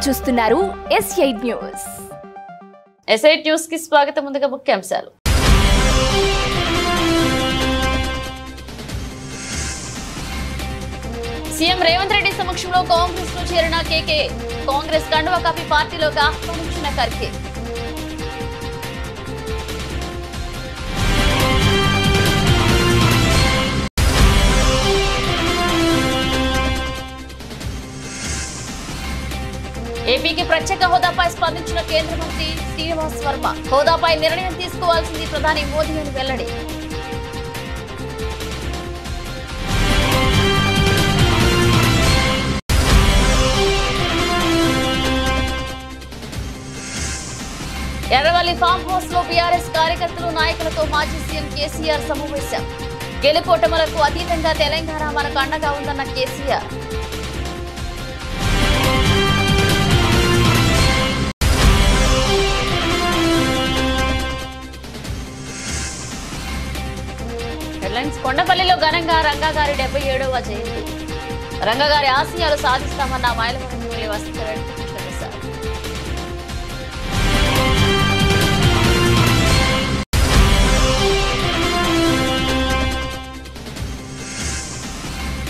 చూస్తున్నారు S8 news. S8 news కి స్వాగతం. ముందుగా ముఖ్యాంశాలు. సీఎం రేవంత్ రెడ్డి సమక్షంలో కాంగ్రెస్ లో చేరిన కేకే. కాంగ్రెస్ కండువా కప్పి పార్టీలోకి ఆహ్వానించిన ఖర్గే. ఏపీకి ప్రత్యేక హోదాపై స్పందించిన కేంద్ర మంత్రి శ్రీనివాస్ వర్మ. హోదాపై నిర్ణయం తీసుకోవాల్సింది ప్రధాని మోదీ అని వెల్లడి. ఎర్రవల్లి ఫామ్ హౌస్ లో బీఆర్ఎస్ కార్యకర్తలు నాయకులతో మాజీ సీఎం కేసీఆర్ సమావేశం. గెలుపోటములకు అతీతంగా తెలంగాణ మనకు అండగా ఉందన్న కేసీఆర్. కొండపల్లిలో ఘనంగా రంగగారి 77వ జయంతి. రంగగారి ఆశయాలు సాధిస్తామన్న మైలవరం ఎమ్మెల్యే వసంతరెడ్డి కృష్ణప్రసాద్.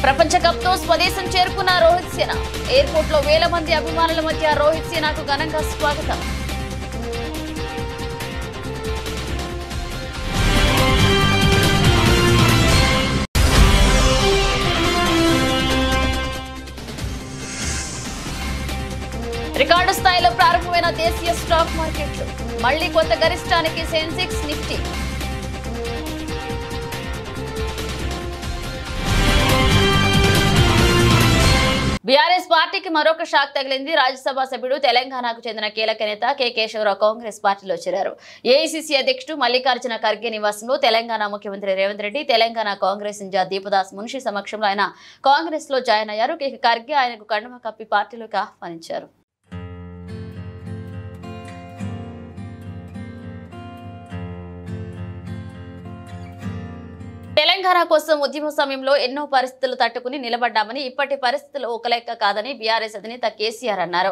ప్రపంచ కప్ తో స్వదేశం చేరుకున్న రోహిత్ సేన. ఎయిర్పోర్ట్ లో వేల మంది అభిమానుల మధ్య రోహిత్ సేనకు ఘనంగా స్వాగతం. రికార్డు స్థాయిలో ప్రారంభమైన దేశీయ స్టాక్ మార్కెట్లు. మళ్లీ కొత్త గరిష్టానికి సెన్సెక్స్, నిఫ్టీ. బీఆర్ఎస్ పార్టీకి మరొక షాక్ తగిలింది. రాజ్యసభ సభ్యుడు, తెలంగాణకు చెందిన కీలక నేత కె కేశవరావు కాంగ్రెస్ పార్టీలో చేరారు. ఏఐసీసీ అధ్యక్షుడు మల్లికార్జున ఖర్గే నివాసంలో తెలంగాణ ముఖ్యమంత్రి రేవంత్ రెడ్డి, తెలంగాణ కాంగ్రెస్ ఇన్ఛార్జ్ దీపదాస్ మున్షి సమక్షంలో ఆయన కాంగ్రెస్ లో జాయిన్ అయ్యారు. ఖర్గే ఆయనకు కండువా కప్పి పార్టీలోకి ఆహ్వానించారు. తెలంగాణ కోసం ఉద్యమ సమయంలో ఎన్నో పరిస్థితులు తట్టుకుని నిలబడ్డామని, ఇప్పటి పరిస్థితులు ఒక లెక్క కాదని బీఆర్ఎస్ అధినేత కేసీఆర్ అన్నారు.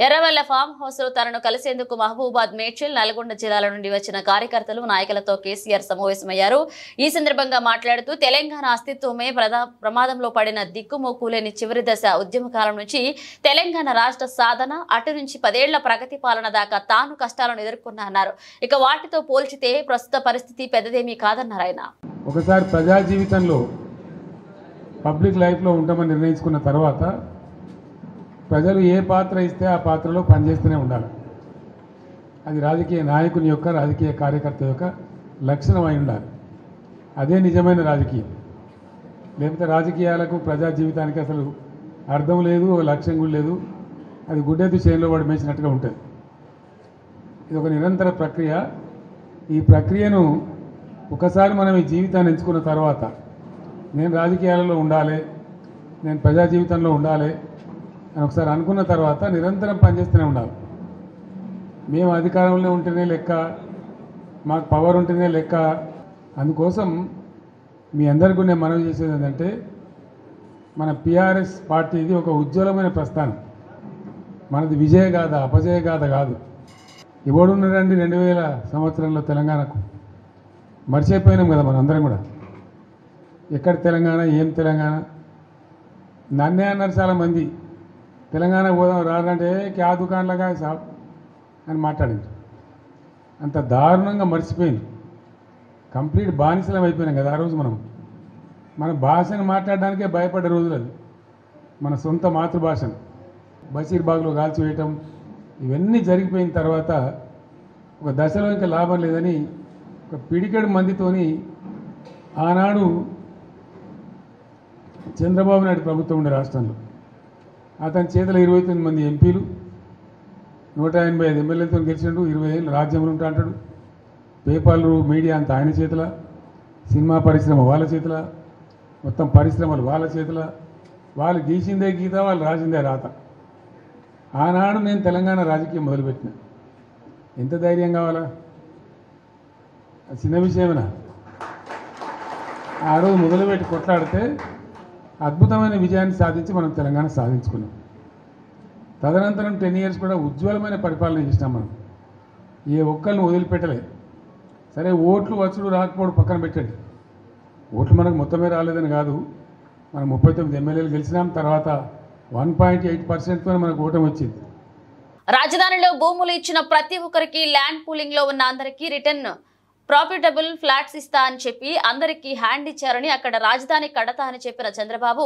ఎర్రవెల్ల ఫామ్ హౌస్ లో తనను కలిసేందుకు మహబూబాద్, మేడ్చల్, నల్గొండ జిల్లాల నుండి వచ్చిన కార్యకర్తలు, నాయకులతో కేసీఆర్ సమావేశమయ్యారు. ఈ సందర్భంగా మాట్లాడుతూ తెలంగాణ అస్తిత్వమే ప్రమాదంలో పడిన దిక్కుమోకులేని చివరి దశ ఉద్యమకాలం నుంచి తెలంగాణ రాష్ట్ర సాధన, అటు నుంచి 10 ఏళ్ల ప్రగతి పాలన దాకా తాను కష్టాలను ఎదుర్కొన్నా అన్నారు. ఇక వాటితో పోల్చితే ప్రస్తుత పరిస్థితి పెద్దదేమీ కాదన్నారు ఆయన. ఒకసారి ప్రజా జీవితంలో పబ్లిక్ లైఫ్లో ఉంటామని నిర్ణయించుకున్న తర్వాత ప్రజలు ఏ పాత్ర ఇస్తే ఆ పాత్రలో పనిచేస్తూనే ఉండాలి. అది రాజకీయ నాయకుని యొక్క, రాజకీయ కార్యకర్త యొక్క లక్షణం అయి ఉండాలి. అదే నిజమైన రాజకీయం. లేకపోతే రాజకీయాలకు, ప్రజా జీవితానికి అసలు అర్థం లేదు, లక్ష్యం కూడా లేదు. అది గుడ్డెద్దు చేనులో వాడు మేసినట్టుగా ఉంటుంది. ఇది ఒక నిరంతర ప్రక్రియ. ఈ ప్రక్రియను ఒకసారి మనం ఈ జీవితాన్ని ఎంచుకున్న తర్వాత, నేను రాజకీయాలలో ఉండాలి, నేను ప్రజా జీవితంలో ఉండాలి అని ఒకసారి అనుకున్న తర్వాత నిరంతరం పనిచేస్తూనే ఉండాలి. మేము అధికారంలో ఉంటేనే లెక్క, మాకు పవర్ ఉంటేనే లెక్క. అందుకోసం మీ అందరికీ నేను మనవి చేసేది ఏంటంటే, మన పిఆర్ఎస్ పార్టీది ఒక ఉజ్వలమైన ప్రస్థానం. మనది విజయగాథ, అపజయగాథ కాదు. ఎవడున్నారండి 2000 సంవత్సరంలో తెలంగాణకు? మర్చిపోయినాం కదా మనం అందరం కూడా. ఎక్కడ తెలంగాణ, ఏం తెలంగాణ? నన్నే అన్నారు చాలామంది, తెలంగాణ పోదాం రాదంటే క్యా దుకాణంలాగా సాబ్ అని మాట్లాడింది. అంత దారుణంగా మర్చిపోయింది. కంప్లీట్ బానిసలం అయిపోయినాం కదా ఆ రోజు. మన భాషను మాట్లాడడానికే భయపడ్డ రోజులు అది. మన సొంత మాతృభాషను బషీర్బాగ్లో కాల్చివేయటం, ఇవన్నీ జరిగిపోయిన తర్వాత ఒక దశలో ఇంకా లాభం లేదని ఒక పిడికెడు మందితోని ఆనాడు చంద్రబాబు నాయుడు ప్రభుత్వం ఉండే రాష్ట్రంలో అతని చేతిలో 29 మంది ఎంపీలు, 185 ఎమ్మెల్యేలతో గెలిచిండు. 20 ఏళ్ళు రాజ్యంలో ఉంటా అంటాడు. పేపర్లు, మీడియా అంతా ఆయన చేతిలో, సినిమా పరిశ్రమ వాళ్ళ చేతిలో, మొత్తం పరిశ్రమలు వాళ్ళ చేతిలో. వాళ్ళు గీసిందే గీత, వాళ్ళు రాసిందే రాత. ఆనాడు నేను తెలంగాణ రాజకీయం మొదలుపెట్టిన. ఎంత ధైర్యం కావాలా? చిన్న విషయమేనా? ఆ రోజు మొదలుపెట్టి కొట్లాడితే అద్భుతమైన విజయాన్ని సాధించి మనం తెలంగాణ సాధించుకున్నాం. తదనంతరం 10 years కూడా ఉజ్వలమైన పరిపాలన చేసినాం మనం. ఏ ఒక్కరిని వదిలిపెట్టలేదు. సరే ఓట్లు వచ్చుడు రాకపోవడం పక్కన పెట్టండి. ఓట్లు మనకు మొత్తమే రాలేదని కాదు, మనం 39 ఎమ్మెల్యేలు గెలిచినాం. తర్వాత 1.8%తో మనకు ఓటమి వచ్చింది. రాజధానిలో భూములు ఇచ్చిన ప్రతి ఒక్కరికి ల్యాండ్ పూలింగ్ లో ఉన్న అందరికీ రిటర్న్ ప్రాఫిటబుల్ ఫ్లాట్స్ ఇస్తా అని చెప్పి అందరికీ హ్యాండ్ ఇచ్చారని, అక్కడ రాజధాని కడతా అని చెప్పిన చంద్రబాబు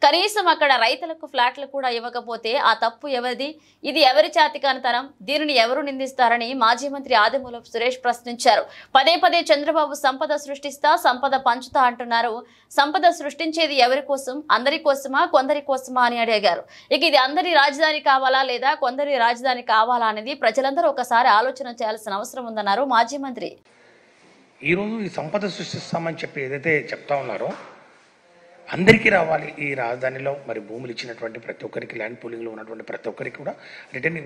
కనీసం అక్కడ రైతులకు ఫ్లాట్లు కూడా ఇవ్వకపోతే ఆ తప్పు ఎవరిది? ఇది ఎవరి చేతికానితనం? దీనిని ఎవరు నిందిస్తారని మాజీ మంత్రి ఆదిమూలపు సురేష్ ప్రశ్నించారు. పదే పదే చంద్రబాబు సంపద సృష్టిస్తా, సంపద పంచుతా అంటున్నారు. సంపద సృష్టించేది ఎవరి కోసం? అందరి కోసమా, కొందరి కోసమా అని అడిగారు. ఇక ఇది అందరి రాజధాని కావాలా లేదా కొందరి రాజధాని కావాలా అనేది ప్రజలందరూ ఒకసారి ఆలోచన చేయాల్సిన అవసరం ఉందన్నారు మాజీ మంత్రి. ఈరోజు ఈ సంపద సృష్టిస్తామని చెప్పి ఏదైతే చెప్తా ఉన్నారో అందరికీ రావాలి. రాజధానిలో మరి భూములు ఇచ్చినటువంటి ప్రతి ఒక్కరికి, ల్యాండ్ పూలింగ్లో ఉన్నటువంటి ప్రతి ఒక్కరికి కూడా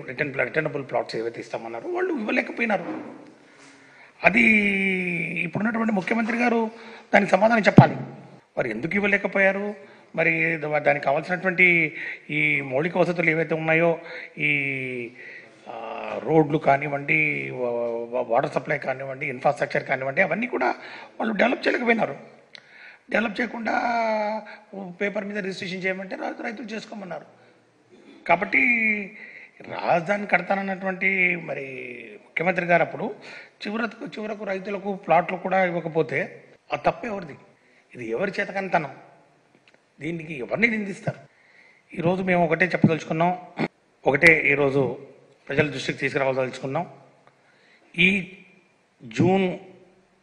రిటర్నబుల్ ప్లాట్స్ ఏవైతే ఇస్తామన్నారో వాళ్ళు ఇవ్వలేకపోయినారు. అది ఇప్పుడున్నటువంటి ముఖ్యమంత్రి గారు దానికి సమాధానం చెప్పాలి. మరి ఎందుకు ఇవ్వలేకపోయారు? మరి దానికి కావాల్సినటువంటి ఈ మౌలిక వసతులు ఏవైతే ఉన్నాయో, ఈ రోడ్లు కానివ్వండి, వాటర్ సప్లై కానివ్వండి, ఇన్ఫ్రాస్ట్రక్చర్ కానివ్వండి, అవన్నీ కూడా వాళ్ళు డెవలప్ చేయలేకపోయినారు. డెవలప్ చేయకుండా పేపర్ మీద రిజిస్ట్రేషన్ చేయమంటే రైతులు చేసుకోమన్నారు. కాబట్టి రాజధాని కడతానన్నటువంటి మరి ముఖ్యమంత్రి గారు అప్పుడు చివరకు రైతులకు ప్లాట్లు కూడా ఇవ్వకపోతే ఆ తప్పు ఎవరిది? ఇది ఎవరి చేతకనితనం? దీనికి ఎవరిని నిందిస్తారు? ఈరోజు మేము ఒకటే చెప్పదలుచుకున్నాం, ఒకటే ఈరోజు ప్రజల దృష్టికి తీసుకురావాల్సుకున్నాం. ఈ జూన్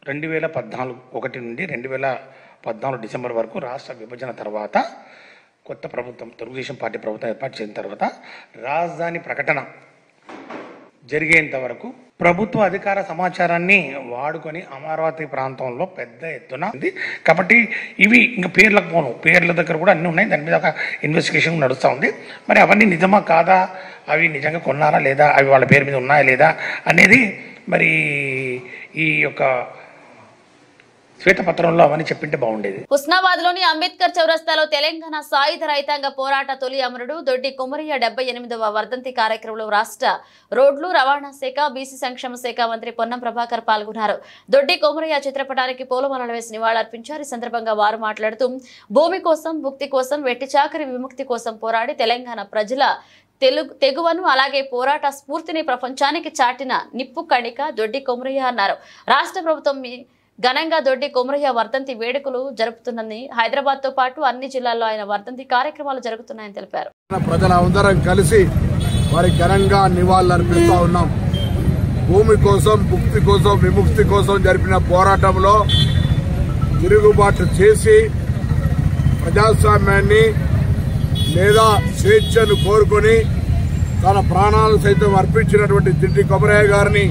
2014 నుండి 2014 డిసెంబర్ వరకు రాష్ట్ర విభజన తర్వాత కొత్త ప్రభుత్వం, తెలుగుదేశం పార్టీ ప్రభుత్వం ఏర్పాటు చేసిన తర్వాత రాజధాని ప్రకటన జరిగేంత వరకు ప్రభుత్వ అధికార సమాచారాన్ని వాడుకొని అమరావతి ప్రాంతంలో పెద్ద ఎత్తున ఉంది. కాబట్టి ఇవి ఇంకా పేర్లకు పోను, పేర్ల దగ్గర కూడా అన్నీ ఉన్నాయి. దాని మీద ఒక ఇన్వెస్టిగేషన్ నడుస్తూ ఉంది. మరి అవన్నీ నిజమా కాదా, అవి నిజంగా కొన్నారా లేదా, అవి వాళ్ళ పేరు మీద ఉన్నాయా లేదా అనేది మరి ఈ యొక్క శ్వేతపత్రంలో అవన్నీ చెప్పింటే బాగుండేది. హుస్నాబాద్ లోని అంబేద్కర్ చౌరస్తాలో తెలంగాణ సాయుధ రైతాంగ పోరాట తొలి అమరుడు దొడ్డి కొమరయ్య 78వ వర్ధంతి కార్యక్రమంలో రాష్ట్ర రోడ్లు రవాణా శాఖ, బీసీ సంక్షేమ శాఖ మంత్రి పొన్నం ప్రభాకర్ పాల్గొన్నారు. దొడ్డి కొమరయ్య చిత్రపటానికి పూలమాలలు వేసి నివాళులర్పించారు. ఈ సందర్భంగా వారు మాట్లాడుతూ భూమి కోసం, భుక్తి కోసం, వెట్టి చాకరి విముక్తి కోసం పోరాడి తెలంగాణ ప్రజల తెగువను అలాగే పోరాట స్ఫూర్తిని ప్రపంచానికి చాటిన నిప్పు కణిక దొడ్డి కొమరయ్య అన్నారు. రాష్ట్ర ప్రభుత్వం ఘనంగా దొడ్డి కొమరయ్య వర్ధంతి వేడుకలు జరుపుతున్నది. హైదరాబాద్ తో పాటు అన్ని జిల్లాల్లో ఆయన వర్ధంతి కార్యక్రమాలు జరుగుతున్నాయని తెలిపారు. ప్రజలందరం కలిసి వారి ఘనంగా నివాళులర్పిస్తా ఉన్నాం. భూమి కోసం, భుక్తి కోసం, విముక్తి కోసం జరిపిన పోరాటంలో తిరుగుబాటు చేసి ప్రజాస్వామ్యాన్ని లేదా స్వేచ్ఛను కోరుకొని తన ప్రాణాలు సైతం అర్పించినటువంటి దొడ్డి కొమరయ్య గారిని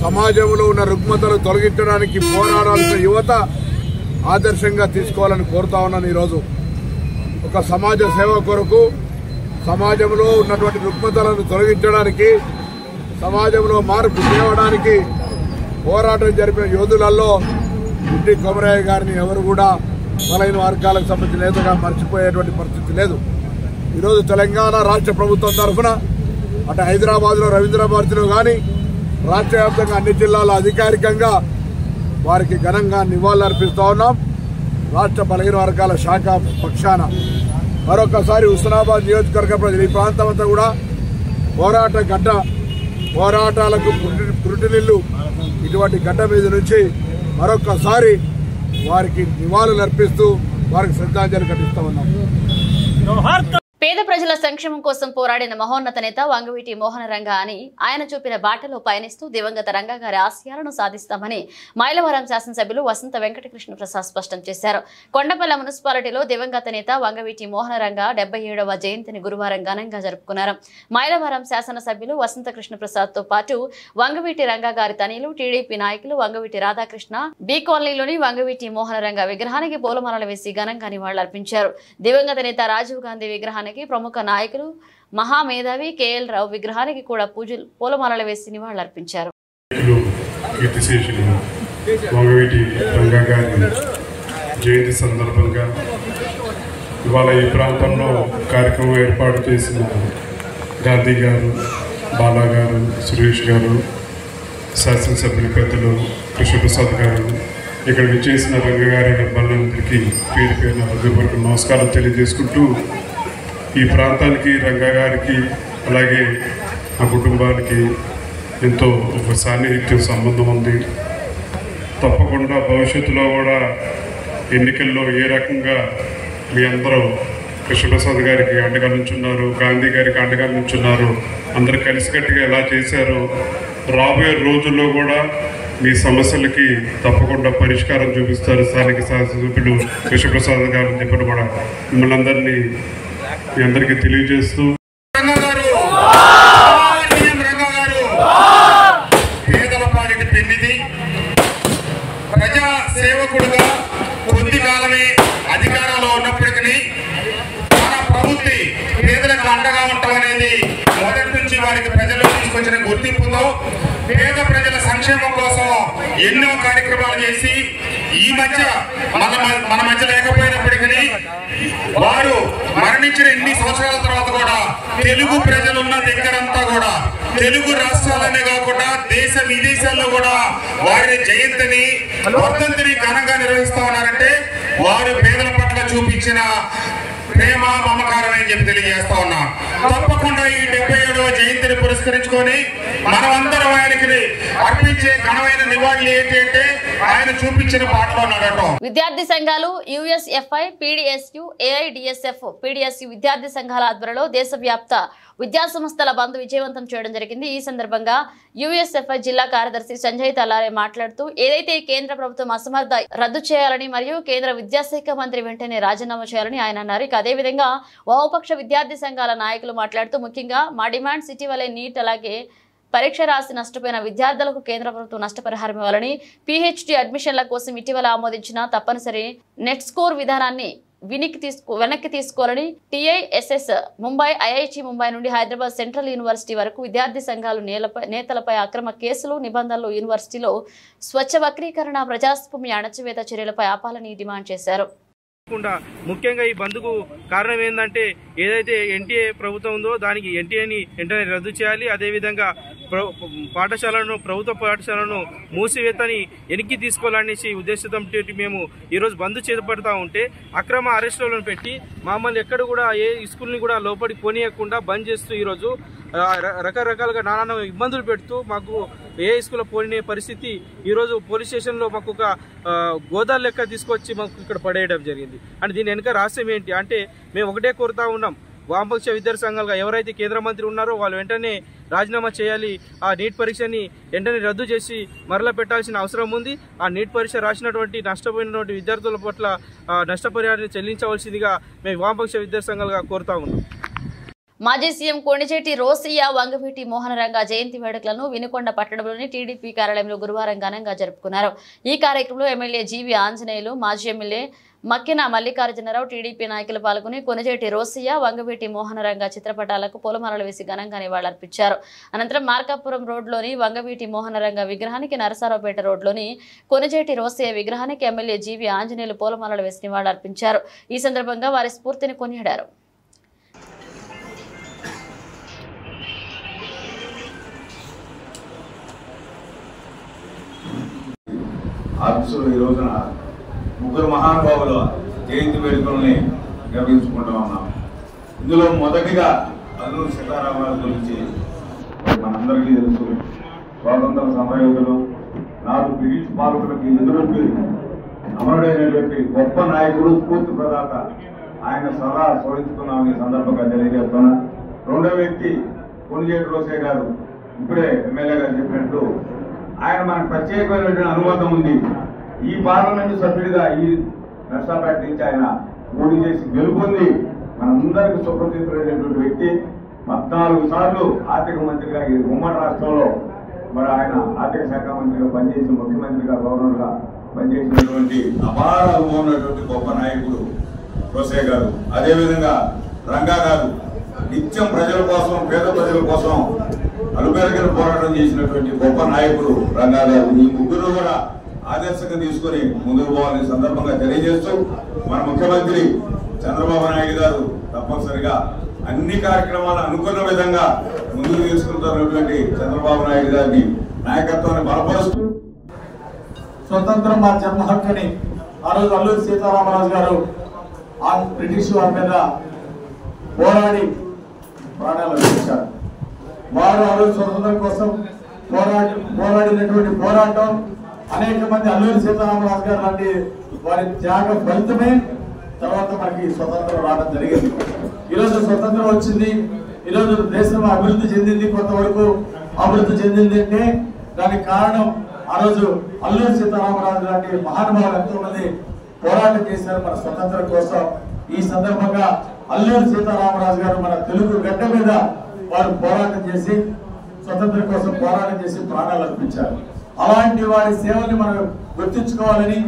సమాజంలో ఉన్న రుగ్మతలు తొలగించడానికి పోరాడాల్సిన యువత ఆదర్శంగా తీసుకోవాలని కోరుతా ఉన్నాను. ఈరోజు ఒక సమాజ సేవ కొరకు, సమాజంలో ఉన్నటువంటి రుగ్మతలను తొలగించడానికి, సమాజంలో మార్పు తేవడానికి పోరాటం జరిపిన యోధులలో దొడ్డి కొమరయ్య గారిని ఎవరు కూడా బలైన వర్గాలకు సంబంధించిన నేతగా మర్చిపోయేటువంటి పరిస్థితి లేదు. ఈరోజు తెలంగాణ రాష్ట్ర ప్రభుత్వం తరఫున అటు హైదరాబాద్లో రవీంద్ర భారతిలో కానీ రాష్ట్ర వ్యాప్తంగా అన్ని జిల్లాల్లో అధికారికంగా వారికి ఘనంగా నివాళులర్పిస్తా ఉన్నాం. రాష్ట్ర బలహీన వర్గాల శాఖ పక్షాన మరొకసారి హుస్నాబాద్ నియోజకవర్గ ప్రజలు, ఈ ప్రాంతం అంతా కూడా పోరాట గడ్డ, పోరాటాలకు పురుటినిల్లు, ఇటువంటి గడ్డ మీద నుంచి మరొకసారి వారికి నివాళులర్పిస్తూ వారికి శ్రద్ధాంజలి ఘటిస్తా ఉన్నాం. పేద ప్రజల సంక్షేమం కోసం పోరాడిన మహోన్నత నేత వంగవీటి మోహన రంగా అని ఆయన చూపిన బాటలో పయనిస్తూ దివంగత రంగా గారి ఆశయాలను సాధిస్తామని మైలవరం శాసనసభ్యులు వసంత వెంకటకృష్ణ ప్రసాద్ స్పష్టం చేశారు. కొండపల్లి మున్సిపాలిటీలో దివంగత నేత వంగవీటి మోహన రంగా 77వ జయంతిని గురువారం ఘనంగా జరుపుకున్నారు. మైలవరం శాసనసభ్యులు వసంత కృష్ణ ప్రసాద్ తో పాటు వంగవీటి రంగా గారి తనయులు, టీడీపీ నాయకులు వంగవీటి రాధాకృష్ణ బి కాలనీలోని వంగవీటి మోహన రంగా విగ్రహానికి పూలమాలలు వేసి ఘనంగా నివాళులర్పించారు. దివంగత నేత రాజీవ్ గాంధీ విగ్రహానికి ప్రముఖ నాయకులు మహామేధావి కేఎల్ రావు విగ్రహానికి కూడా పూలమాలలు వేసి నివాళులర్పించారు. వంగవీటి రంగా గారి జయంతి సందర్భంగా ఇవాళ ఈ ప్రాంతంలో కార్యక్రమం ఏర్పాటు చేసిన గాంధీ గారు, బాలా గారు, సురేష్ గారు, శాసనసభ్యుల పెద్దలు కృష్ణప్రసాద్ గారు, ఇక్కడ విచ్చేసిన రంగగారి అబ్బాయిలందరికీ పేరు పేరున హృదయపూర్వక నమస్కారం తెలియజేసుకుంటూ, ఈ ప్రాంతానికి రంగగారికి అలాగే ఆ కుటుంబానికి ఎంతో ఒక సాన్నిహిత్యం సంబంధం ఉంది. తప్పకుండా భవిష్యత్తులో కూడా ఎన్నికల్లో ఏ రకంగా మీ అందరూ కృష్ణప్రసాద్ గారికి అండగా నుంచున్నారు, గాంధీ గారికి అండగా నుంచున్నారు, అందరూ కలిసికట్టుగా ఎలా చేశారో రాబోయే రోజుల్లో కూడా మీ సమస్యలకి తప్పకుండా పరిష్కారం చూపిస్తారు స్థానిక శాసనసభ్యులు కృష్ణప్రసాద్ గారు అని చెప్పిన కూడా మిమ్మల్ని అందరినీ మీ అందరికీ తెలియజేస్తూ ప్రజా సేవకుడుగా కొద్ది కాలమే అధికారంలో ఉన్నప్పటికీ మన ప్రభుత్వం పేదలకు అండగా ఉండటం అనేది మొదటి నుంచి వారికి ప్రజలు తీసుకొచ్చిన గుర్తింపుతో పేద ప్రజల సంక్షేమం కోసం ఎన్నో కార్యక్రమాలు చేసి ఈ మధ్య మన మధ్య లేకపోయినప్పటికీ వారు మరణించిన ఎన్ని సంవత్సరాల తర్వాత కూడా తెలుగు ప్రజలున్న దగ్గరంతా కూడా తెలుగు రాష్ట్రాలనే కాకుండా దేశ విదేశాల్లో కూడా వారి జయంతిని వర్ధంతిని ఘనంగా నిర్వహిస్తా ఉన్నారంటే వారు పేదల పట్ల చూపించిన ప్రేమ మమకారం అని చెప్పి తెలియజేస్తా ఉన్నా. తప్పకుండా ఈ 77వ జయంతిని పురస్కరించుకొని మనమందరం ఆయనకి అర్పించే ఘనమైన నివాళులు ఏంటి అంటే ఆయన చూపించిన పాటలో నడటం. విద్యార్థి సంఘాలు యుఎస్ఎఫ్ఐ, పీడీఎస్యు, ఏఐడిఎస్ఎఫ్, పీడీఎస్యు విద్యార్థి సంఘాల ఆధ్వర్యంలో దేశవ్యాప్త విద్యా సంస్థల బంద్ విజయవంతం చేయడం జరిగింది. ఈ సందర్భంగా యుఎస్ఎఫ్ఐ జిల్లా కార్యదర్శి సంజయ్ తల్లారే మాట్లాడుతూ ఏదైతే కేంద్ర ప్రభుత్వం అసమర్థ రద్దు చేయాలని మరియు కేంద్ర విద్యాశాఖ మంత్రి వెంటనే రాజీనామా చేయాలని ఆయన అన్నారు. ఇక అదేవిధంగా వామపక్ష విద్యార్థి సంఘాల నాయకులు మాట్లాడుతూ ముఖ్యంగా మా డిమాండ్స్ ఇటీవలే నీట్ అలాగే పరీక్ష రాసి నష్టపోయిన విద్యార్థులకు కేంద్ర ప్రభుత్వం నష్టపరిహారం ఇవ్వాలని, పీహెచ్డీ అడ్మిషన్ల కోసం ఇటీవల ఆమోదించిన తప్పనిసరి నెట్ స్కోర్ విధానాన్ని వెనక్కి తీసుకోవాలని, టీఐఎస్ఎస్ ముంబై, ఐఐటి ముంబై నుండి హైదరాబాద్ సెంట్రల్ యూనివర్సిటీ వరకు విద్యార్థి సంఘాలు నేతలపై అక్రమ కేసులు, నిబంధనలు, యూనివర్సిటీలో స్వచ్ఛ వక్రీకరణ, ప్రజాస్వామ్య అణచివేత చర్యలపై ఆపాలని డిమాండ్ చేశారు. ముఖ్యంగా ఈ బంద్కు కారణం ఏంటంటే ఏదైతే ఎన్టీఏ ప్రభుత్వం ఉందో దానికి ఎన్టీఏని వెంటనే రద్దు చేయాలి. అదేవిధంగా ప్రభుత్వ పాఠశాలను మూసివేతని వెనక్కి తీసుకోవాలనేసి ఉద్దేశంతో మేము ఈరోజు బంద్ చేపడతా ఉంటే అక్రమ అరెస్టులను పెట్టి మమ్మల్ని ఎక్కడ కూడా ఏ స్కూల్ని కూడా లోపలికి పోనీయకుండా బంద్ చేస్తూ ఈరోజు రకరకాలుగా నానా ఇబ్బందులు పెడుతూ మాకు ఏ స్కూల్లో పోయిన పరిస్థితి ఈరోజు పోలీస్ స్టేషన్లో మాకు ఒక గోదాలు లెక్క తీసుకొచ్చి మాకు ఇక్కడ పడేయడం జరిగింది. అంటే దీని వెనుక రహస్యం ఏంటి అంటే మేము ఒకటే కోరుతా ఉన్నాం, వామపక్ష విద్యార్థి సంఘాలుగా ఎవరైతే కేంద్ర మంత్రి ఉన్నారో వాళ్ళు వెంటనే రాజీనామా చేయాలి. ఆ నీట్ పరీక్షని వెంటనే రద్దు చేసి మరలా పెట్టాల్సిన అవసరం ఉంది. ఆ నీట్ పరీక్ష రాసినటువంటి నష్టపోయినటువంటి విద్యార్థుల పట్ల నష్టపరిహారాన్ని చెల్లించవలసిందిగా మేము వామపక్ష విద్యార్థి సంఘాలుగా కోరుతా ఉన్నాం. మాజీ సీఎం కొణిజేటి రోసయ్య, వంగవీటి మోహనరంగ జయంతి వేడుకలను వినుకొండ పట్టణంలోని టీడీపీ కార్యాలయంలో గురువారం ఘనంగా జరుపుకున్నారు. ఈ కార్యక్రమంలో ఎమ్మెల్యే జీవి ఆంజనేయులు, మాజీ ఎమ్మెల్యే మక్కిన మల్లికార్జునరావు, టీడీపీ నాయకులు పాల్గొని కొణిజేటి రోసయ్య, వంగవీటి మోహనరంగ చిత్రపటాలకు పూలమాలలు వేసి ఘనంగా నివాళులర్పించారు. అనంతరం మార్కాపురం రోడ్లోని వంగవీటి మోహనరంగ విగ్రహానికి, నరసరావుపేట రోడ్లోని కొణిజేటి రోసయ్య విగ్రహానికి ఎమ్మెల్యే జీవి ఆంజనేయులు పూలమాలలు వేసి నివాళులర్పించారు. ఈ సందర్భంగా వారి స్ఫూర్తిని కొనియాడారు. ఆఫీసులో ఈ రోజున ముగ్గురు మహానుభావుల జయంతి వేడుకల్ని నిర్వహించుకుంటూ ఉన్నాం. ఇందులో మొదటిగా అల్లూరి సీతారామరాజు గురించి మనందరికీ తెలుసు. స్వాతంత్ర సమరయోధులు, 4 బ్రిటిష్ పాలకులకి ఎదురొప్పి అమరుడైనటువంటి గొప్ప నాయకుడు, స్ఫూర్తి ప్రదాత. ఆయన సదా స్మరించుకున్నామని సందర్భంగా తెలియజేస్తున్నా. రెండో వ్యక్తి కొణిజేటి రోసయ్య గారు. ఇప్పుడే ఎమ్మెల్యే గారు చెప్పినట్లు ఆయన మనకు ప్రత్యేకమైనటువంటి అనుబంధం ఉంది. ఈ పార్లమెంటు సభ్యుడిగా ఈ నర్సాపేట నుంచి ఆయన పోటీ చేసి గెలుపొంది మనందరికీ సుప్రసిద్ధులైనటువంటి వ్యక్తి. 14 సార్లు ఆర్థిక మంత్రిగా ఈ ఉమ్మడి రాష్ట్రంలో మరి ఆయన ఆర్థిక శాఖ మంత్రిగా పనిచేసి, ముఖ్యమంత్రిగా, గవర్నర్గా పనిచేసినటువంటి అపార అనుభవం ఉన్నటువంటి గొప్ప నాయకుడు రోసయ్య గారు. అదేవిధంగా రంగా గారు నిత్యం ప్రజల కోసం, పేద ప్రజల కోసం అలుపెరగిన పోరాటం చేసినటువంటి గొప్ప నాయకుడు రంగా గారు. ఈ ముగ్గురు కూడా ఆదర్శంగా తీసుకుని ముందుకు పోవాలని సందర్భంగా తెలియజేస్తూ మన ముఖ్యమంత్రి చంద్రబాబు నాయుడు గారు తప్పనిసరిగా అన్ని కార్యక్రమాలు అనుకున్న విధంగా ముందుకు తీసుకుంటున్నటువంటి చంద్రబాబు నాయుడు గారిని నాయకత్వాన్ని బలపరుస్తూ స్వతంత్రం మా జన్మ హక్కుని ఆ రోజు అల్లూరి సీతారామరాజు గారు ఆ బ్రిటిష్ వారి మీద పోరాడి ప్రాణాలు అర్పించారు. వారు ఆ రోజు స్వతంత్రం కోసం పోరాడినటువంటి పోరాటం అనేక మంది అల్లూరి సీతారామరాజు గారు లాంటి వారి త్యాగ ఫలితమే తర్వాత మనకి స్వతంత్రం రావడం జరిగింది. ఈరోజు స్వతంత్రం వచ్చింది, ఈరోజు దేశం అభివృద్ధి చెందింది, కొంతవరకు అభివృద్ధి చెందింది అంటే దానికి కారణం ఆ రోజు అల్లూరి సీతారామరాజు లాంటి మహానుభావులు ఎంతో మంది పోరాటం చేశారు మన స్వతంత్రం కోసం. ఈ సందర్భంగా అల్లూరి సీతారామరాజు గారు మన తెలుగు గడ్డ మీద వారు పోరాటం చేసి స్వతంత్రం కోసం పోరాటం చేసి ప్రాణాలు అర్పించారు. అలాంటి వారి సేవల్ని మనం గుర్తించుకోవాలని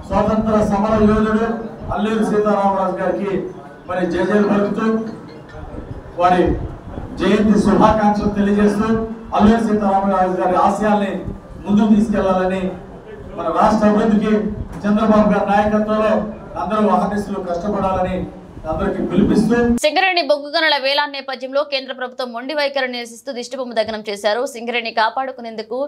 స్వాతంత్ర సమర యోధుడు అల్లూరి సీతారామరాజు గారికి మరి జయజయలు పలుకుతూ వారి జయంతి శుభాకాంక్షలు తెలియజేస్తూ అల్లూరి సీతారామరాజు గారి ఆశయాల్ని ముందుకు తీసుకెళ్లాలని మన రాష్ట్ర అభివృద్ధికి చంద్రబాబు గారి నాయకత్వంలో అందరూ అహర్నిశలు కష్టపడాలని అందరికీ పిలుపునిస్తూ సింగరేణి బొగ్గు గనుల వేలాన్ నేపథ్యంలో కేంద్ర ప్రభుత్వం మొండి వైఖరిని నిరసిస్తూ దిష్టిబొమ్మ దగ్నం చేశారు. సింగరేణి కాపాడుకునేందుకు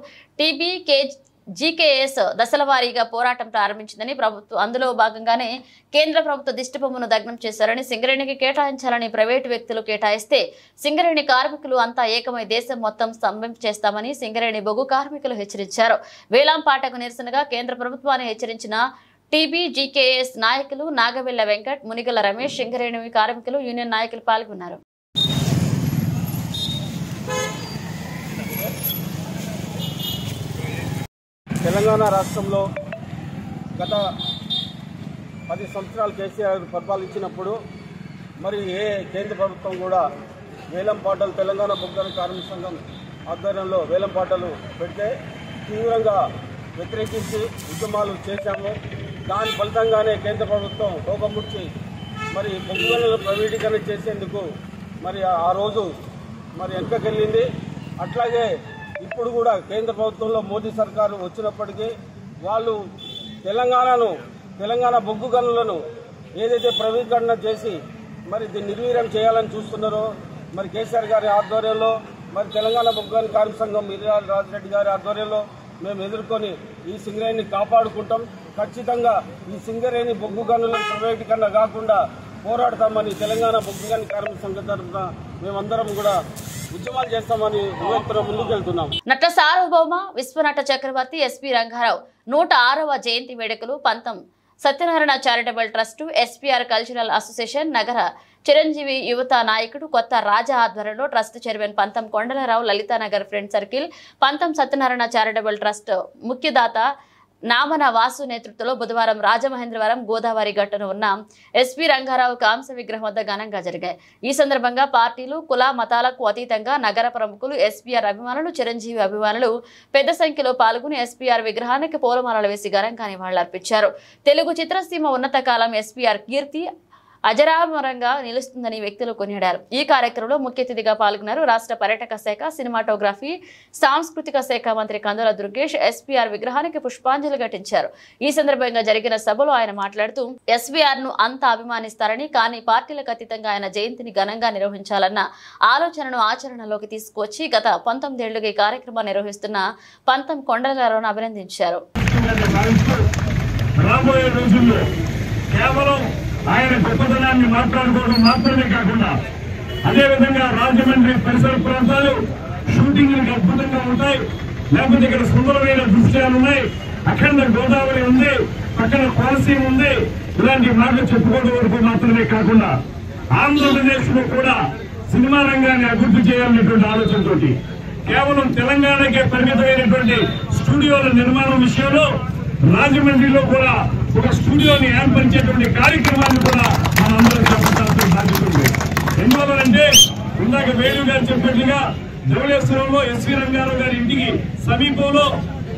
జీకేఎస్ దశల వారీగా పోరాటం ప్రారంభించిందని ప్రభుత్వం అందులో భాగంగానే కేంద్ర ప్రభుత్వ దిష్టిబొమ్మను దగ్నం చేశారని, సింగరేణికి కేటాయించాలని ప్రైవేటు వ్యక్తులు కేటాయిస్తే సింగరేణి కార్మికులు అంతా ఏకమై దేశం మొత్తం స్తంభం చేస్తామని సింగరేణి బొగ్గు కార్మికులు హెచ్చరించారు. వేలాంపాటకు నిరసనగా కేంద్ర ప్రభుత్వాన్ని హెచ్చరించిన జీకేఎస్ నాయకులు నాగవెల్ల వెంకట్, మునిగల రమేష్, సింగరేణి కార్మికులు యూనియన్ నాయకులు పాల్గొన్నారు. తెలంగాణ రాష్ట్రంలో గత 10 సంవత్సరాలు కేసీఆర్ పరిపాలించినప్పుడు మరి ఏ కేంద్ర ప్రభుత్వం కూడా వేలంపాటలు తెలంగాణ బొగ్గు కార్మిక సంఘం ఆధ్వర్యంలో వేలంపాటలు పెడితే తీవ్రంగా వ్యతిరేకించి ఉద్యమాలు చేశాము. దాని ఫలితంగానే కేంద్ర ప్రభుత్వం కోపముచ్చి మరి బొగ్గు గనులను ప్రైవేటీకరణ చేసేందుకు మరి ఆ రోజు మరి వెనకకెళ్ళింది. అట్లాగే ఇప్పుడు కూడా కేంద్ర ప్రభుత్వంలో మోదీ సర్కారు వచ్చినప్పటికీ వాళ్ళు తెలంగాణ బొగ్గు గనులను ఏదైతే ప్రైవేటీకరణ చేసి మరి దీన్ని నిర్వీర్యం చేయాలని చూస్తున్నారో మరి కేసీఆర్ గారి ఆధ్వర్యంలో మరి తెలంగాణ బొగ్గు గనుల కార్మిక సంఘం మిర్యాల రాజిరెడ్డి గారి ఆధ్వర్యంలో మేము ఎదుర్కొని ఈ సింగరేణిని కాపాడుకుంటాం. ఖచ్చితంగా ఈ సింగరేణి బొగ్గు గనులను ప్రైవేటీకరణ కాకుండా పోరాడతామని తెలంగాణ బొగ్గు గనుల కార్మిక సంఘం తరఫున మేమందరం కూడా ఉద్యమాలు చేస్తామని ముందుకు వెళ్తున్నాం. నట సార్వభౌమ విశ్వనట చక్రవర్తి ఎస్పీ రంగారావు 106వ జయంతి వేడుకలు పంతం Satyanarayana charitable trust, SPR cultural association, నగర చిరంజీవి యువత నాయకుడు కొత్త రాజా ఆధ్వర్యంలో ట్రస్ట్ చైర్మన్ పంతం కొండలరావు, లలితానగర్ ఫ్రెండ్ సర్కిల్, పంతం సత్యనారాయణ చారిటబుల్ ట్రస్ట్ ముఖ్యదాత నామన వాసు నేతృత్వంలో బుధవారం రాజమహేంద్రవరం గోదావరి గట్టున ఉన్న ఎస్పీ రంగారావు కాంస విగ్రహం వద్ద ఘనంగా జరిగాయి. ఈ సందర్భంగా పార్టీలు, కుల మతాలకు అతీతంగా నగర ప్రముఖులు, ఎస్పీఆర్ అభిమానులు, చిరంజీవి అభిమానులు పెద్ద సంఖ్యలో పాల్గొని ఎస్పీఆర్ విగ్రహానికి పూలమాలలు వేసి ఘనంగా నివాళులర్పించారు. తెలుగు చిత్రసీమ ఉన్నత కాలం ఎస్పీఆర్ కీర్తి అజరామరంగా నిలుస్తుందని వ్యక్తులు కొనియాడారు. ఈ కార్యక్రమంలో ముఖ్య అతిథిగా పాల్గొన్నారు రాష్ట్ర పర్యాటక శాఖ, సినిమాటోగ్రఫీ, సాంస్కృతిక శాఖ మంత్రి కందుల దుర్గేష్. ఎస్పీఆర్ విగ్రహానికి పుష్పాంజలి ఘటించారు. ఈ సందర్భంగా జరిగిన సభలో ఆయన మాట్లాడుతూ ఎస్పీఆర్ ను అంతా అభిమానిస్తారని, కానీ పార్టీలకు అతీతంగా ఆయన జయంతిని ఘనంగా నిర్వహించాలన్న ఆలోచనను ఆచరణలోకి తీసుకువచ్చి గత 19 ఏళ్లుగా ఈ కార్యక్రమాన్ని నిర్వహిస్తున్న పంతం కొండలరావును అభినందించారు. ఆయన గొప్పతనాన్ని మాట్లాడుకోవడం మాత్రమే కాకుండా అదేవిధంగా రాజమండ్రి పరిసర ప్రాంతాలు షూటింగ్లకు అద్భుతంగా ఉంటాయి. లేకపోతే ఇక్కడ సుందరమైన దృశ్యాలు ఉన్నాయి, అఖండ గోదావరి ఉంది, పక్కన కోనసీమ ఉంది. ఇలాంటి మాటలు చెప్పుకోవడం వరకు మాత్రమే కాకుండా ఆంధ్రప్రదేశ్ లో కూడా సినిమా రంగాన్ని అభివృద్ధి చేయాలనేటువంటి ఆలోచనతో కేవలం తెలంగాణకే పరిమితమైనటువంటి స్టూడియోల నిర్మాణం విషయంలో రాజమండ్రిలో కూడా ఒక స్టూడియోని ఏర్పరిచేటువంటి కార్యక్రమాన్ని కూడా మనందరం చేపట్టాల్సిన బాధ్యత ఉంది. ఎందువల్లంటే ఇందాక వేణు గారు చెప్పినట్లుగా ధవళేశ్వరంలో ఎస్వీ రంగారావు గారి ఇంటికి సమీపంలో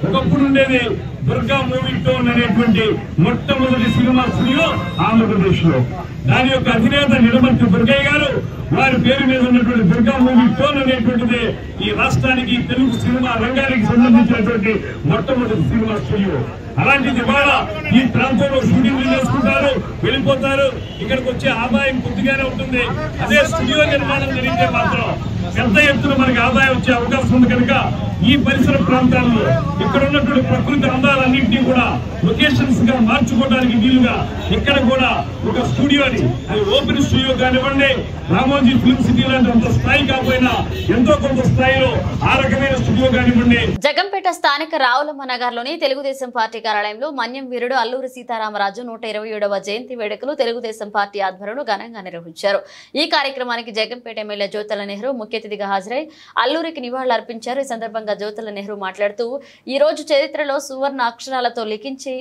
ఒకప్పుడు ఉండేది దుర్గా మూవీ టోన్ అనేటువంటి మొట్టమొదటి సినిమా స్టూడియో ఆంధ్రప్రదేశ్ లో. దాని యొక్క అధినేత నిడమర్తి దుర్గయ్య గారు వారి పేరు మీద ఉన్నటువంటి దుర్గా మూవీ టోన్ అనేటువంటిది ఈ రాష్ట్రానికి తెలుగు సినిమా రంగానికి సంబంధించినటువంటి మొట్టమొదటి సినిమా స్టూడియో. అలాంటిది ఇవాళ ఈ ప్రాంతంలో షూటింగ్లు చేసుకుంటారు, వెళ్ళిపోతారు. ఇక్కడికి వచ్చే ఆదాయం కొద్దిగానే ఉంటుంది. అదే స్టూడియో నిర్మాణం జరిగితే మాత్రం పెద్ద ఎత్తున మనకి ఆదాయం వచ్చే అవకాశం ఉంది. కనుక ఈ పరిసర ప్రాంతాల్లో ఇక్కడ ఉన్నటువంటి ప్రకృతి అందాలన్నింటినీ కూడా లొకేషన్స్ గా మార్చుకోవడానికి వీలుగా ఇక్కడ కూడా ఒక స్టూడియోని, అది ఓపెన్ స్టూడియో కానివ్వండి, రామోజీ ఫిల్మ్ సిటీ లాంటి అంత స్థాయి కాకపోయినా ఎంతో కొంత స్థాయిలో ఆ రకమైన స్టూడియో కానివ్వండి. జగంపేట స్థానిక రావులమ్మ నగర్లోని తెలుగుదేశం పార్టీ కార్యాలయంలో మన్యం వీరుడు అల్లూరి సీతారామరాజు 127వ జయంతి వేడుకలు తెలుగుదేశం పార్టీ ఆధ్వర్యంలో ఘనంగా నిర్వహించారు. ఈ కార్యక్రమానికి జగంపేట ఎమ్మెల్యే జ్యోతుల నెహ్రూ ముఖ్య అతిథిగా హాజరై అల్లూరికి నివాళులర్పించారు. ఈ సందర్భంగా జ్యోతుల నెహ్రూ మాట్లాడుతూ ఈ రోజు చరిత్రలో సువర్ణ అక్షరాలతో లిఖించి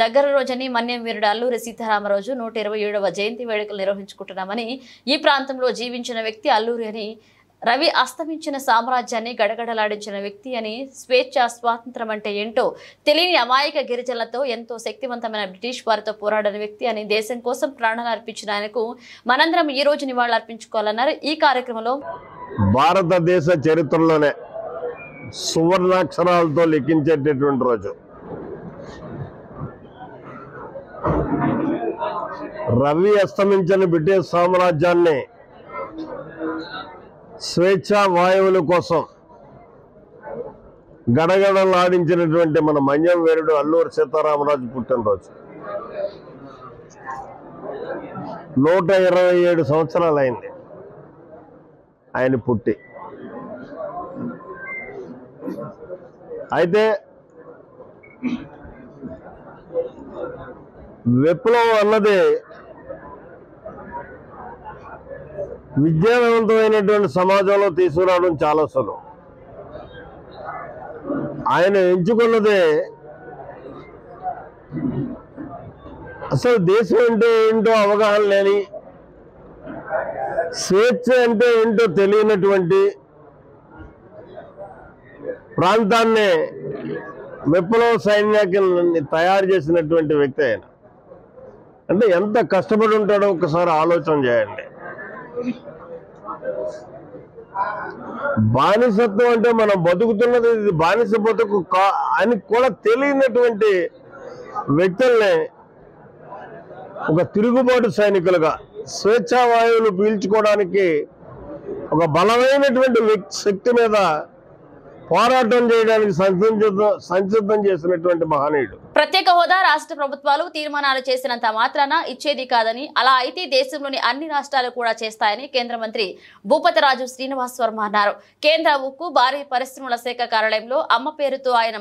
దగ్గర రోజని మన్యం వీరుడు అల్లూరి సీతారామరాజు 127వ జయంతి వేడుకలు నిర్వహించుకుంటున్నామని, ఈ ప్రాంతంలో జీవించిన వ్యక్తి అల్లూరి అని, రవి అస్తమించిన సామ్రాజ్యాన్ని గడగడలాడించిన వ్యక్తి అని, స్వేచ్ఛ స్వాతంత్రం అంటే ఏంటో తెలియని అమాయక గిరిజనులతో ఎంతో శక్తివంతమైన బ్రిటిష్ వారితో పోరాడిన వ్యక్తి అని, దేశం కోసం ప్రాణాలు అర్పించిన ఆయనకు మనందరం ఈ రోజు నివాళులు అర్పించుకోవాలన్నారు. ఈ కార్యక్రమంలో భారతదేశ చరిత్రలోనే సువర్ణాక్షరాలతో లిఖించేటటువంటి రోజు రవి అస్తమించిన బ్రిటిష్ సామ్రాజ్యాన్ని స్వేచ్ఛా వాయువుల కోసం గడగడలాడించినటువంటి మన మన్యం వీరుడు అల్లూరి సీతారామరాజు పుట్టినరోజు. 127 సంవత్సరాలు అయింది ఆయన పుట్టి. అయితే విప్లవం అన్నది విద్యావంతమైనటువంటి సమాజంలో తీసుకురావడం చాలా సులువు. ఆయన ఎంచుకున్నదే అసలు దేశం అంటే ఏంటో అవగాహన లేని, స్వేచ్ఛ అంటే ఏంటో తెలియనటువంటి ప్రాంతాన్ని విప్లవ సైన్యాన్ని తయారు చేసినటువంటి వ్యక్తి ఆయన. అంటే ఎంత కష్టపడి ఉంటాడో ఒకసారి ఆలోచన చేయండి. బానిసత్వం అంటే మనం బతుకుతున్నది ఇది బానిస బతుకు అని కూడా తెలియనటువంటి వ్యక్తుల్ని ఒక తిరుగుబాటు సైనికులుగా స్వేచ్ఛా వాయువులు పీల్చుకోవడానికి ఒక బలమైనటువంటి శక్తి మీద పోరాటం చేయడానికి సంసిద్ధం చేసినటువంటి మహనీయుడు. ప్రత్యేక హోదా రాష్ట్ర ప్రభుత్వాలు తీర్మానాలు చేసినంత మాత్రాన ఇచ్చేది కాదని, అలా అయితే దేశంలోని అన్ని రాష్ట్రాలు కూడా చేస్తాయని కేంద్ర మంత్రి భూపతిరాజు శ్రీనివాస్ వర్మ అన్నారు. కేంద్ర ఉక్కు భారీ పరిశ్రమల శాఖ కార్యాలయంలో అమ్మ పేరుతో ఆయన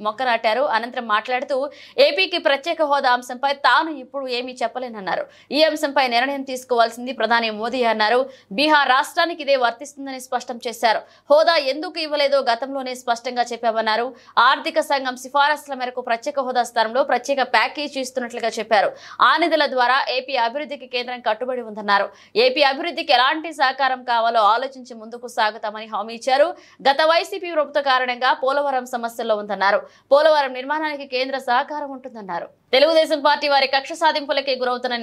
మొక్క నాటారు. అనంతరం మాట్లాడుతూ ఏపీకి ప్రత్యేక హోదా అంశంపై తాను ఇప్పుడు ఏమీ చెప్పలేనన్నారు. ఈ అంశంపై నిర్ణయం తీసుకోవాల్సింది ప్రధాని మోదీ అన్నారు. బీహార్ రాష్ట్రానికి ఇదే వర్తిస్తుందని స్పష్టం చేశారు. హోదా ఎందుకు ఇవ్వలేదో గతంలోనే స్పష్టంగా చెప్పామన్నారు. ఆర్థిక సంఘం సిఫారసుల మేరకు ప్రత్యేక హోదా స్థానంలో ప్రత్యేక ప్యాకేజీ ఇస్తున్నట్లుగా చెప్పారు. ఆ నిధుల ద్వారా ఏపీ అభివృద్ధికి కేంద్రం కట్టుబడి ఉందన్నారు. ఏపీ అభివృద్ధికి ఎలాంటి సహకారం కావాలో ఆలోచించి ముందుకు సాగుతామని హామీ ఇచ్చారు. గత వైసీపీ ప్రభుత్వ కారణంగా పోలవరం సమస్యల్లో ఉందన్నారు. పోలవరం నిర్మాణానికి కేంద్ర సహకారం ఉంటుందన్నారు. తెలుగుదేశం పార్టీ వారి కక్ష సాధింపులకే గురవుతున్న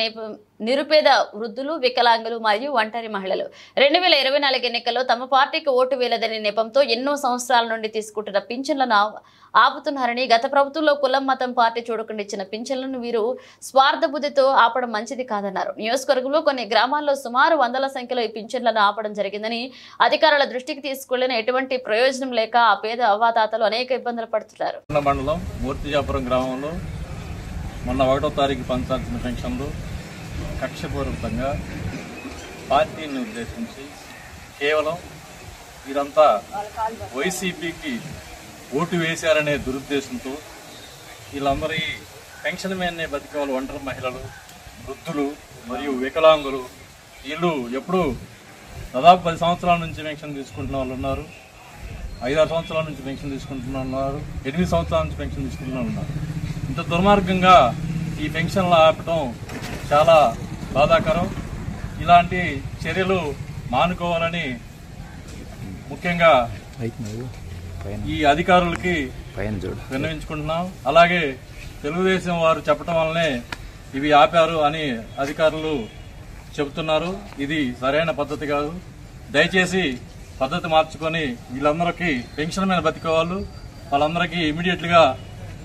నిరుపేద వృద్ధులు, వికలాంగులు మరియు ఒంటరి మహిళలు 2024 ఎన్నికల్లో తమ పార్టీకి ఓటు వేయలేదనే నెపంతో ఎన్నో సంవత్సరాల నుండి తీసుకుంటున్న పింఛన్లను ఆపుతున్నారని, గత ప్రభుత్వంలో కులం మతం పార్టీ చూడకుండా ఇచ్చిన పింఛన్లను వీరు స్వార్థ బుద్ధితో ఆపడం మంచిది కాదన్నారు. నియోజకవర్గంలో కొన్ని గ్రామాల్లో సుమారు 100ల సంఖ్యలో ఈ పింఛన్లను ఆపడం జరిగిందని, అధికారుల దృష్టికి తీసుకెళ్లిన ఎటువంటి ప్రయోజనం లేక ఆ పేద అవ్వాతాతలు అనేక ఇబ్బందులు పడుతున్నారు. మండలం మూర్తిజాపురం గ్రామంలో మొన్న 1వ తారీఖు పంచాల్సిన పెన్షన్లు కక్షపూర్వకంగా పార్టీని ఉద్దేశించి కేవలం వీరంతా వైసీపీకి ఓటు వేశారనే దురుద్దేశంతో వీళ్ళందరి పెన్షన్ మీదనే బతికేవాళ్ళు ఒంటరి మహిళలు, వృద్ధులు మరియు వికలాంగులు వీళ్ళు ఎప్పుడు దాదాపు 10 సంవత్సరాల నుంచి పెన్షన్ తీసుకుంటున్న వాళ్ళు ఉన్నారు, 5-6 సంవత్సరాల నుంచి పెన్షన్ తీసుకుంటున్న ఉన్నారు, 8 సంవత్సరాల నుంచి పెన్షన్ తీసుకుంటున్న ఉన్నారు. ఇంత దుర్మార్గంగా ఈ పెన్షన్లు ఆపటం చాలా బాధాకరం. ఇలాంటి చర్యలు మానుకోవాలని ముఖ్యంగా ఈ అధికారులకి విన్నవించుకుంటున్నాం. అలాగే తెలుగుదేశం వారు చెప్పడం వల్లనే ఇవి ఆపారు అని అధికారులు చెబుతున్నారు. ఇది సరైన పద్ధతి కాదు. దయచేసి పద్ధతి మార్చుకొని వీళ్ళందరికీ పెన్షన్ మీద బతికేవాళ్ళు వాళ్ళందరికీ ఇమీడియట్గా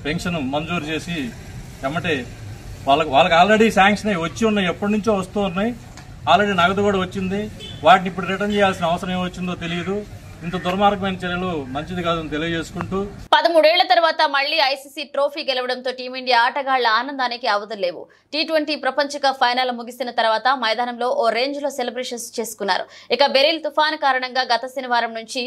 పెన్షన్ మంజూరు చేసి ఎమ్మటే వాళ్ళకి ఆల్రెడీ శాంక్షన్ అయ్యి వచ్చి ఉన్నాయి, ఎప్పటి నుంచో వస్తూ ఉన్నాయి. ఆల్రెడీ నగదు కూడా వచ్చింది. వాటిని ఇప్పుడు రిటర్న్ చేయాల్సిన అవసరం ఏమొచ్చిందో తెలియదు. ఇంత దుర్మార్గమైన చర్యలు మంచిది కాదని తెలియజేసుకుంటూ 13 ఏళ్ల తర్వాత మళ్లీ ఐసీసీ ట్రోఫీ గెలవడంతో టీమిండియా ఆటగాళ్ల ఆనందానికి అవధులేవు. టీ20 ప్రపంచ కప్ ఫైనల్ ముగిసిన తర్వాత మైదానంలో ఓ రేంజ్ లో సెలబ్రేషన్స్ చేసుకున్నారు. ఇక బెరిల్ తుఫాను కారణంగా గత శనివారం నుంచి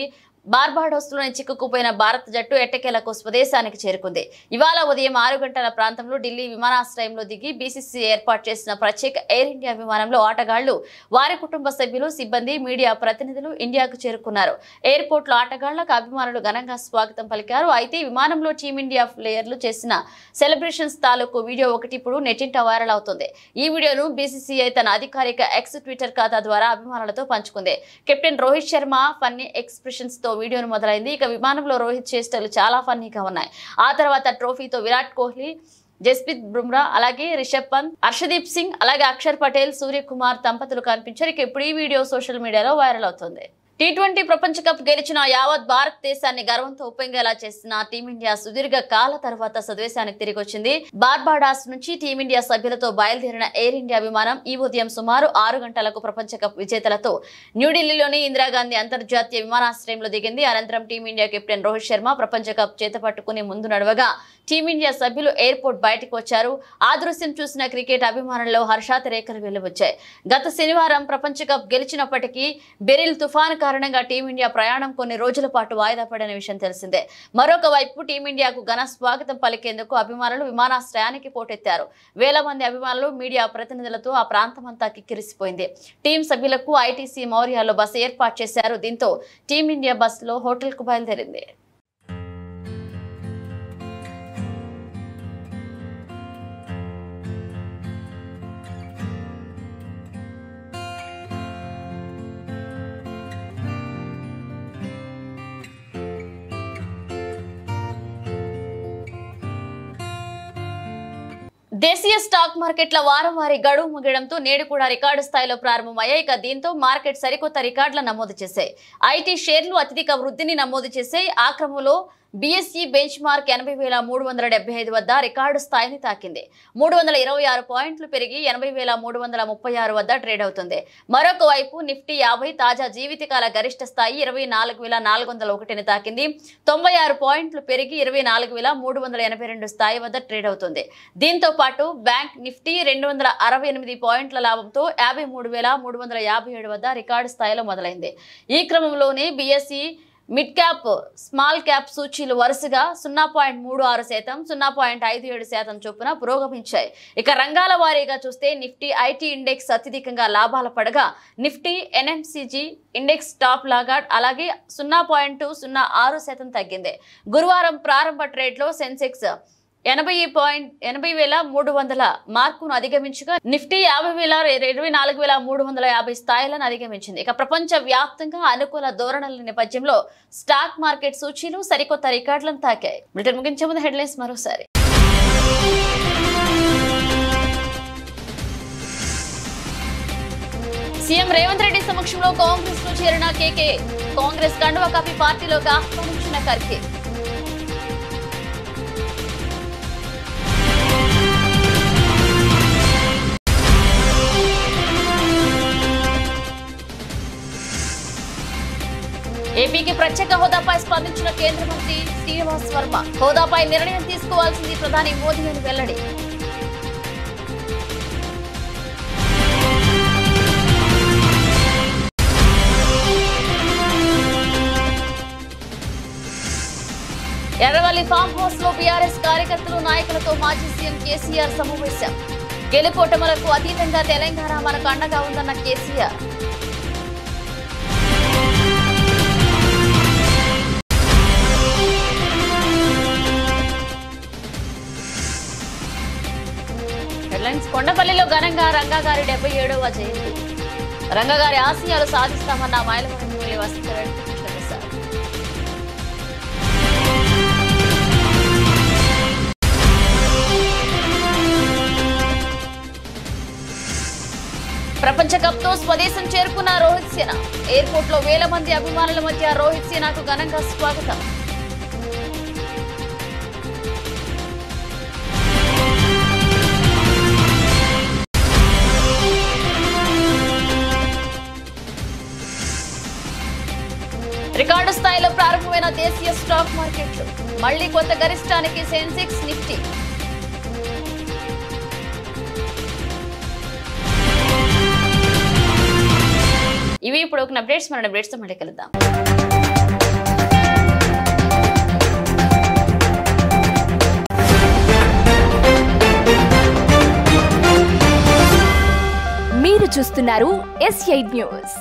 బార్బాడోస్లోని చిక్కుకుపోయిన భారత జట్టు ఎట్టకేలకు స్వదేశానికి చేరుకుంది. ఇవాళ ఉదయం 6 గంటల ప్రాంతంలో ఢిల్లీ విమానాశ్రయంలో దిగి బీసీసీ ఏర్పాటు చేసిన ప్రత్యేక ఎయిర్ ఇండియా విమానంలో ఆటగాళ్లు, వారి కుటుంబ సభ్యులు, సిబ్బంది, మీడియా ప్రతినిధులు ఇండియాకు చేరుకున్నారు. ఎయిర్పోర్ట్ లో ఆటగాళ్లకు అభిమానులు ఘనంగా స్వాగతం పలికారు. అయితే విమానంలో టీమిండియా ప్లేయర్లు చేసిన సెలబ్రేషన్స్ తాలూకు వీడియో ఒకటి ఇప్పుడు నెట్టింట వైరల్ అవుతుంది. ఈ వీడియోను బీసీసీఐ తన అధికారిక ఎక్స్ ట్విట్టర్ ఖాతా ద్వారా అభిమానులతో పంచుకుంది. Captain Rohit Sharma funny expressions తో వీడియోను మొదలైంది. ఇక విమానంలో రోహిత్ చేష్టలు చాలా ఫన్నీగా ఉన్నాయి. ఆ తర్వాత ట్రోఫీతో విరాట్ కోహ్లీ, జస్ప్రీత్ బుమ్రా, అలాగే రిషబ్ పంత్, హర్షదీప్ సింగ్, అలాగే అక్షర్ పటేల్, సూర్యకుమార్ దంపతులు కనిపించారు. ఇక ఇప్పుడు ఈ వీడియో సోషల్ మీడియాలో వైరల్ అవుతుంది. టీ20 ప్రపంచ కప్ గెలిచిన యావత్ భారతదేశాన్ని గర్వంతో ఉప్పొంగేలా చేసిన టీమిండియా సుదీర్ఘ కాల తర్వాత స్వదేశానికి తిరిగి వచ్చింది. బార్బాడాస్ నుంచి టీమిండియా సభ్యులతో బయలుదేరిన ఎయిర్ ఇండియా విమానం ఈ ఉదయం సుమారు 6 గంటలకు ప్రపంచ కప్ విజేతలతో న్యూఢిల్లీలోని ఇందిరాగాంధీ అంతర్జాతీయ విమానాశ్రయంలో దిగింది. అనంతరం టీమిండియా కెప్టెన్ రోహిత్ శర్మ ప్రపంచ కప్ చేతపట్టుకుని ముందు నడవగా టీమిండియా సభ్యులు ఎయిర్పోర్ట్ బయటకు వచ్చారు. ఆ దృశ్యం చూసిన క్రికెట్ అభిమానుల్లో హర్షాతిరేకలు వెలువచ్చాయి. గత శనివారం ప్రపంచ కప్ గెలిచినప్పటికీ బెరిల్ తుఫాను కారణంగా టీమిండియా ప్రయాణం కొన్ని రోజుల పాటు వాయిదా పడిన విషయం తెలిసిందే. మరొక వైపు టీమిండియాకు ఘన స్వాగతం పలికేందుకు అభిమానులు విమానాశ్రయానికి పోటెత్తారు. వేల మంది అభిమానులు, మీడియా ప్రతినిధులతో ఆ ప్రాంతమంతా కిక్కిరిసిపోయింది. టీం సభ్యులకు ఐటీసీ మౌర్యాలో బస్సు ఏర్పాటు చేశారు. దీంతో టీమిండియా బస్సులో హోటల్కు బయలుదేరింది. దేశీయ స్టాక్ మార్కెట్ల వారంవారీ గడువు ముగియడంతో నేడు కూడా రికార్డు స్థాయిలో ప్రారంభమయ్యాయి. దీంతో మార్కెట్ సరికొత్త రికార్డుల నమోదు చేశాయి. ఐటీ షేర్లు అత్యధిక వృద్ధిని నమోదు చేశాయి. ఆ క్రమంలో బీఎస్ఈ బెంచ్ మార్క్ 80,375 వద్ద రికార్డు స్థాయిని తాకింది. 326 పాయింట్లు పెరిగి 80,336 వద్ద ట్రేడ్ అవుతుంది. మరొక వైపు నిఫ్టీ 50 తాజా జీవితకాల గరిష్ట స్థాయి 24,401ని తాకింది. 96 పాయింట్లు పెరిగి 24,382 స్థాయి వద్ద ట్రేడ్ అవుతుంది. దీంతో పాటు బ్యాంక్ నిఫ్టీ 268 పాయింట్ల లాభంతో 53,357 వద్ద రికార్డు స్థాయిలో మొదలైంది. ఈ క్రమంలోనే BSE mid cap, small cap సూచీలు వరుసగా 0.36%, 0.57% చొప్పున పురోగమించాయి. ఇక రంగాల వారీగా చూస్తే నిఫ్టీ ఐటీ ఇండెక్స్ అత్యధికంగా లాభాల పడగా నిఫ్టీ ఎన్ఎంసీజీ ఇండెక్స్ టాప్ లాగాడ్ అలాగే 0.06% తగ్గింది. గురువారం ప్రారంభ ట్రేడ్లో సెన్సెక్స్ 80,300 మార్కును అధిగమించగా నిఫ్టీ 24,350 స్థాయిలను అధిగమించింది. ఇక ప్రపంచ వ్యాప్తంగా అనుకూల ధోరణుల నేపథ్యంలో స్టాక్ మార్కెట్ సూచీలు సరికొత్త రికార్డులను తాకాయి. బ్రిటన్ ముగించే ముందు హెడ్లైన్స్ మరోసారి. సీఎం రేవంత్ రెడ్డి సమక్షంలో కాంగ్రెస్ లో చేరిన కేకే, కాంగ్రెస్ కండువా కప్పి పార్టీలోకి ఆహ్వానించిన ఖర్గే. ఏపీకి ప్రత్యేక హోదాపై స్పందించిన కేంద్ర మంత్రి శ్రీనివాస్ వర్మ, హోదాపై నిర్ణయం తీసుకోవాల్సింది ప్రధాని మోదీ అని వెల్లడి. ఎర్రవల్లి ఫామ్ హౌస్ లో బీఆర్ఎస్ కార్యకర్తలు, నాయకులతో మాజీ సీఎం కేసీఆర్ సమావేశం. గెలుపోటములకు అతీతంగా తెలంగాణ మనకు అండగా ఉందన్న కేసీఆర్. కొండపల్లిలో ఘనంగా రంగగారి 77వ జయంతి. రంగగారి ఆశయాలు సాధిస్తామన్న మైలవరం ఎమ్మెల్యే వసంతరెడ్డి కృష్ణప్రసాద్. ప్రపంచ కప్ తో స్వదేశం చేరుకున్న రోహిత్ సేన. ఎయిర్పోర్ట్ లో వేల మంది అభిమానుల మధ్య రోహిత్ సేనకు ఘనంగా స్వాగతం. రికార్డు స్థాయిలో ప్రారంభమైన దేశీయ స్టాక్ మార్కెట్లు. మళ్లీ కొత్త గరిష్టానికి సెన్సెక్స్, నిఫ్టీ. ఇవి ఇప్పుడు ఒక అప్డేట్స్. మన అప్డేట్స్ తో మళ్ళీ కలుద్దాం. మీరు చూస్తున్నారు S8 న్యూస్.